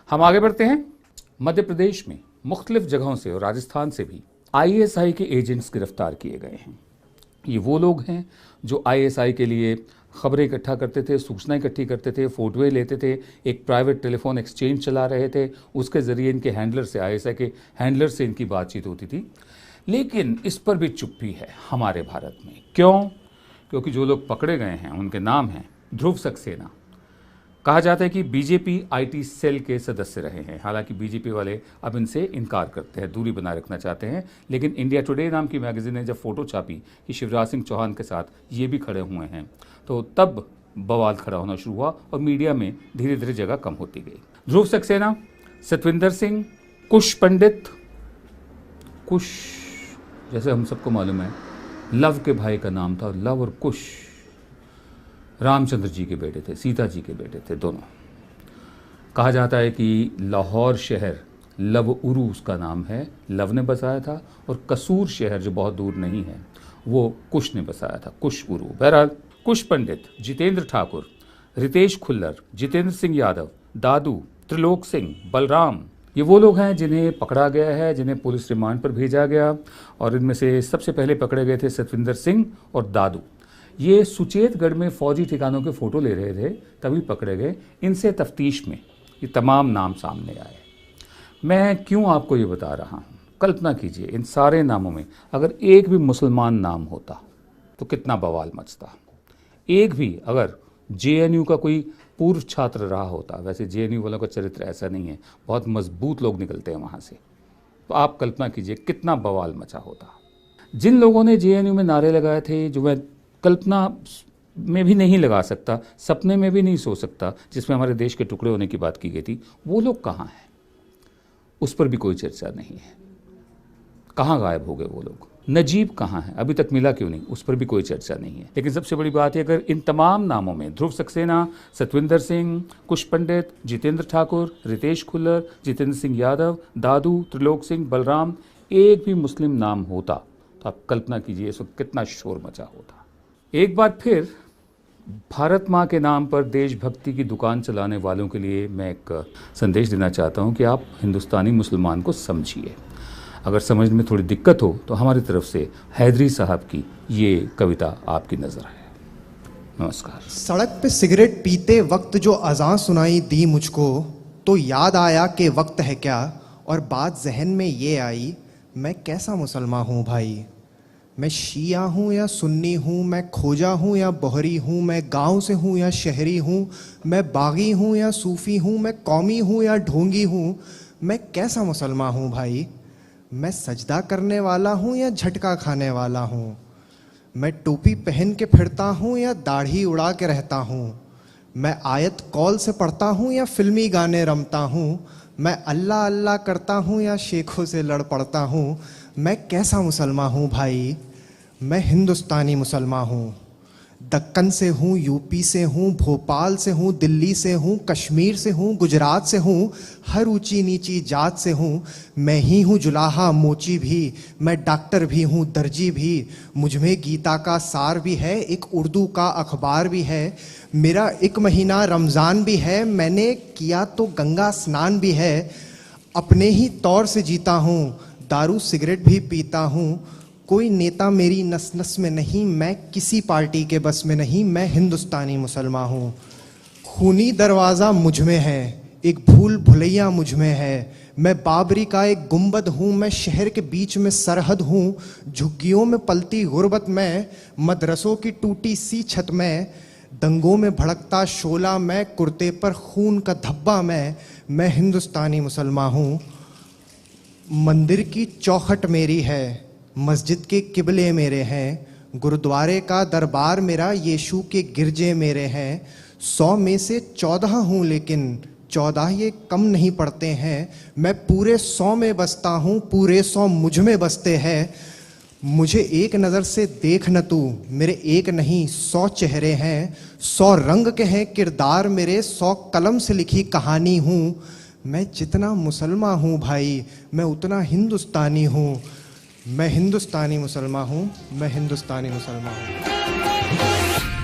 हम आगे बढ़ते हैं। मध्य प्रदेश में मुख्तलिफ जगहों से और राजस्थान से भी आईएसआई के एजेंट्स गिरफ्तार किए गए हैं। ये वो लोग हैं जो आईएसआई के लिए खबरें इकट्ठा करते थे, सूचना इकट्ठी करते थे, फोटोएं लेते थे, एक प्राइवेट टेलीफोन एक्सचेंज चला रहे थे, उसके ज़रिए इनके हैंडलर से, आईएसआई के हैंडलर से इनकी बातचीत होती थी। लेकिन इस पर भी चुप्पी है हमारे भारत में। क्यों? क्योंकि जो लोग पकड़े गए हैं उनके नाम हैं ध्रुव सक्सेना। कहा जाता है कि बीजेपी आईटी सेल के सदस्य रहे हैं। हालांकि बीजेपी वाले अब इनसे इनकार करते हैं, दूरी बनाए रखना चाहते हैं। लेकिन इंडिया टुडे नाम की मैगजीन ने जब फोटो छापी कि शिवराज सिंह चौहान के साथ ये भी खड़े हुए हैं, तो तब बवाल खड़ा होना शुरू हुआ और मीडिया में धीरे धीरे जगह कम होती गई। ध्रुव सक्सेना, सतविंदर सिंह, कुश पंडित, कुश जैसे हम सबको मालूम है लव के भाई का नाम था, लव और कुश रामचंद्र जी के बेटे थे, सीता जी के बेटे थे दोनों। कहा जाता है कि लाहौर शहर लव उरू उसका नाम है, लव ने बसाया था, और कसूर शहर जो बहुत दूर नहीं है वो कुश ने बसाया था, कुश उरू। बहरहाल कुश पंडित, जितेंद्र ठाकुर, रितेश खुल्लर, जितेंद्र सिंह यादव, दादू, त्रिलोक सिंह, बलराम, ये वो लोग हैं जिन्हें पकड़ा गया है, जिन्हें पुलिस रिमांड पर भेजा गया। और इनमें से सबसे पहले पकड़े गए थे सतविंदर सिंह और दादू। ये सुचेतगढ़ में फौजी ठिकानों के फ़ोटो ले रहे थे, तभी पकड़े गए। इनसे तफ्तीश में ये तमाम नाम सामने आए। मैं क्यों आपको ये बता रहा हूँ? कल्पना कीजिए इन सारे नामों में अगर एक भी मुसलमान नाम होता तो कितना बवाल मचता। एक भी अगर जेएनयू का कोई पूर्व छात्र रहा होता, वैसे जेएनयू वालों का चरित्र ऐसा नहीं है, बहुत मजबूत लोग निकलते हैं वहाँ से, तो आप कल्पना कीजिए कितना बवाल मचा होता। जिन लोगों ने जेएनयू में नारे लगाए थे, जो मैं कल्पना में भी नहीं लगा सकता, सपने में भी नहीं सोच सकता, जिसमें हमारे देश के टुकड़े होने की बात की गई थी, वो लोग कहाँ हैं? उस पर भी कोई चर्चा नहीं है। कहाँ गायब हो गए वो लोग? नजीब कहाँ है? अभी तक मिला क्यों नहीं? उस पर भी कोई चर्चा नहीं है। लेकिन सबसे बड़ी बात है, अगर इन तमाम नामों में ध्रुव सक्सेना, सतविंदर सिंह, कुश पंडित, जितेंद्र ठाकुर, रितेश खुल्लर, जितेंद्र सिंह यादव, दादू, त्रिलोक सिंह, बलराम, एक भी मुस्लिम नाम होता तो आप कल्पना कीजिए इस वक्त कितना शोर मचा होता। एक बार फिर भारत माँ के नाम पर देशभक्ति की दुकान चलाने वालों के लिए मैं एक संदेश देना चाहता हूँ कि आप हिंदुस्तानी मुसलमान को समझिए। अगर समझने में थोड़ी दिक्कत हो तो हमारी तरफ से हैदरी साहब की ये कविता आपकी नज़र है। नमस्कार। सड़क पे सिगरेट पीते वक्त जो अज़ान सुनाई दी मुझको, तो याद आया कि वक्त है क्या, और बात जहन में ये आई, मैं कैसा मुसलमान हूँ भाई। मैं शिया हूँ या सुन्नी हूँ, मैं खोजा हूँ या बोहरी हूँ, मैं गांव से हूँ या शहरी हूँ, मैं बागी हूँ या सूफ़ी हूँ, मैं कौमी हूँ या ढोंगी हूँ, मैं कैसा मुसलमान हूँ भाई। मैं सजदा करने वाला हूँ या झटका खाने वाला हूँ, मैं टोपी पहन के फिरता हूँ या दाढ़ी उड़ा के रहता हूँ, मैं आयत कौल से पढ़ता हूँ या फिल्मी गाने रमता हूँ, मैं अल्लाह अल्लाह करता हूँ या शेखों से लड़ पड़ता हूँ, मैं कैसा मुसलमान हूँ भाई। मैं हिंदुस्तानी मुसलमान हूँ। दक्कन से हूँ, यूपी से हूँ, भोपाल से हूँ, दिल्ली से हूँ, कश्मीर से हूँ, गुजरात से हूँ, हर ऊंची नीची जात से हूँ। मैं ही हूँ जुलाहा मोची भी, मैं डॉक्टर भी हूँ, दर्जी भी, मुझ में गीता का सार भी है, एक उर्दू का अखबार भी है, मेरा एक महीना रमज़ान भी है, मैंने किया तो गंगा स्नान भी है, अपने ही तौर से जीता हूँ, दारू सिगरेट भी पीता हूँ, कोई नेता मेरी नस नस में नहीं, मैं किसी पार्टी के बस में नहीं, मैं हिंदुस्तानी मुसलमान हूँ। खूनी दरवाज़ा मुझ में है, एक भूल भुलैया मुझ में है, मैं बाबरी का एक गुंबद हूँ, मैं शहर के बीच में सरहद हूँ, झुग्गियों में पलती गुर्बत में, मदरसों की टूटी सी छत में, दंगों में भड़कता शोला मैं, कुर्ते पर खून का धब्बा मैं हिंदुस्तानी मुसलमान हूँ। मंदिर की चौखट मेरी है, मस्जिद के किबले मेरे हैं, गुरुद्वारे का दरबार मेरा, यीशु के गिरजे मेरे हैं। 100 में से 14 हूँ लेकिन 14 ये कम नहीं पड़ते हैं, मैं पूरे 100 में बसता हूँ, पूरे 100 मुझ में बसते हैं। मुझे एक नज़र से देख न तू, मेरे एक नहीं 100 चेहरे हैं, 100 रंग के हैं किरदार मेरे, 100 कलम से लिखी कहानी हूँ। मैं जितना मुसलमान हूँ भाई, मैं उतना हिंदुस्तानी हूँ। मैं हिंदुस्तानी मुसलमान हूँ, मैं हिंदुस्तानी मुसलमान हूँ।